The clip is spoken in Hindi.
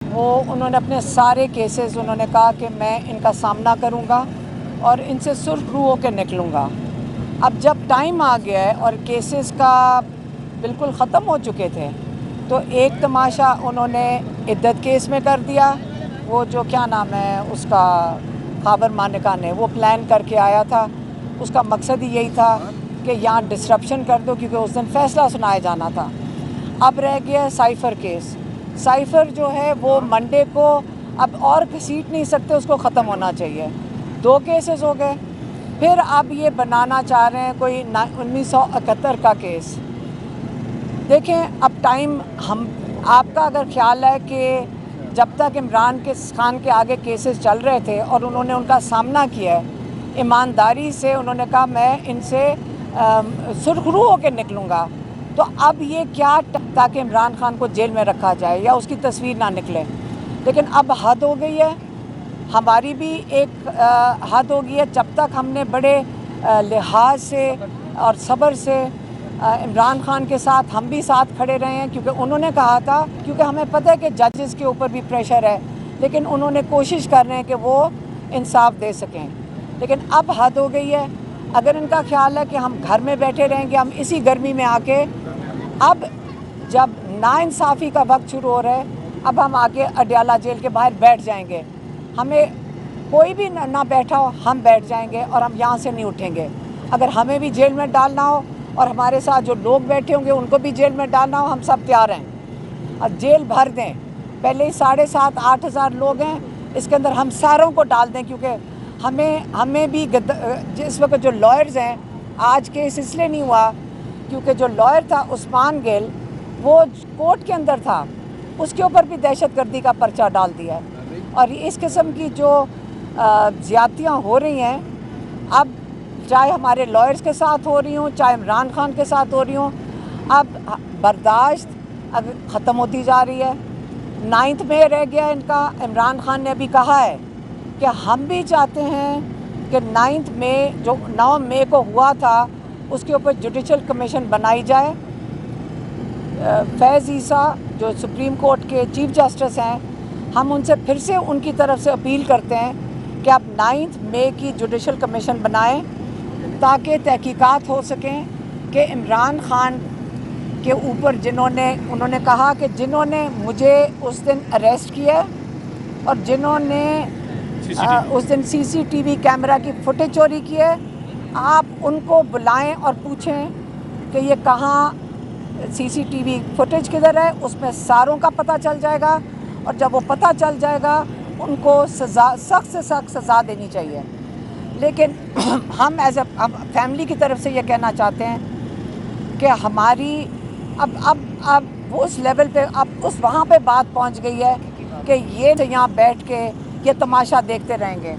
वो उन्होंने अपने सारे केसेस उन्होंने कहा कि मैं इनका सामना करूंगा और इनसे सुरखरू होकर निकलूंगा। अब जब टाइम आ गया है और केसेस का बिल्कुल ख़त्म हो चुके थे, तो एक तमाशा उन्होंने इद्दत केस में कर दिया। वो जो क्या नाम है उसका, खाबर मानिका ने वो प्लान करके आया था। उसका मकसद ही यही था कि यहाँ डिसरप्शन कर दो, क्योंकि उस दिन फ़ैसला सुनाया जाना था। अब रह गया साइफ़र केस। साइफ़र जो है वो मंडे को अब और घसीट नहीं सकते, उसको ख़त्म होना चाहिए। 2 केसेस हो गए, फिर अब ये बनाना चाह रहे हैं कोई 1971 का केस। देखें, अब टाइम हम आपका अगर ख्याल है कि जब तक इमरान खान के आगे केसेस चल रहे थे और उन्होंने उनका सामना किया है ईमानदारी से, उन्होंने कहा मैं इनसे सुरखरू होकर निकलूँगा, तो अब ये क्या ताकि इमरान खान को जेल में रखा जाए या उसकी तस्वीर ना निकले। लेकिन अब हद हो गई है, हमारी भी एक हद हो गई है। जब तक हमने बड़े लिहाज से और सब्र से इमरान खान के साथ हम भी साथ खड़े रहे हैं, क्योंकि उन्होंने कहा था, क्योंकि हमें पता है कि जजेस के ऊपर भी प्रेशर है, लेकिन उन्होंने कोशिश कर रहे हैं कि वो इंसाफ दे सकें। लेकिन अब हद हो गई है। अगर इनका ख्याल है कि हम घर में बैठे रहेंगे, हम इसी गर्मी में आके, अब जब नाइंसाफ़ी का वक्त शुरू हो रहा है, अब हम आके अडयाला जेल के बाहर बैठ जाएंगे। हमें कोई भी ना बैठा हो, हम बैठ जाएंगे और हम यहाँ से नहीं उठेंगे। अगर हमें भी जेल में डालना हो और हमारे साथ जो लोग बैठे होंगे उनको भी जेल में डालना हो, हम सब तैयार हैं। अब जेल भर दें, पहले ही 7,500-8 हज़ार लोग हैं, इसके अंदर हम सारों को डाल दें, क्योंकि हमें भी जिस वक्त जो लॉयर्स हैं, आज केस इसलिए नहीं हुआ क्योंकि जो लॉयर था उस्मान गिल, वो कोर्ट के अंदर था, उसके ऊपर भी दहशतगर्दी का पर्चा डाल दिया है। और इस किस्म की जो ज़्यादतियाँ हो रही हैं, अब चाहे हमारे लॉयर्स के साथ हो रही हों, चाहे इमरान खान के साथ हो रही हों, अब बर्दाश्त अब ख़त्म होती जा रही है। 9 में रह गया है इनका। इमरान खान ने अभी कहा है कि हम भी चाहते हैं कि 9 मई को हुआ था उसके ऊपर जुडिशल कमीशन बनाई जाए। फैज़ ईसा जो सुप्रीम कोर्ट के चीफ जस्टिस हैं, हम उनसे फिर से उनकी तरफ से अपील करते हैं कि आप 9 मई की जुडिशल कमीशन बनाएं, ताकि तहकीकात हो सकें कि इमरान खान के ऊपर उन्होंने कहा कि जिन्होंने मुझे उस दिन अरेस्ट किया और जिन्होंने उस दिन सीसीटीवी कैमरा की फुटेज चोरी की है, आप उनको बुलाएं और पूछें कि ये कहाँ सीसीटीवी फुटेज किधर है। उसमें सारों का पता चल जाएगा, और जब वो पता चल जाएगा उनको सख्त से सख्त सज़ा देनी चाहिए। लेकिन हम एज अब फैमिली की तरफ से ये कहना चाहते हैं कि हमारी अब उस लेवल पे, अब उस वहाँ पे बात पहुँच गई है कि ये यहाँ बैठ के ये तमाशा देखते रहेंगे।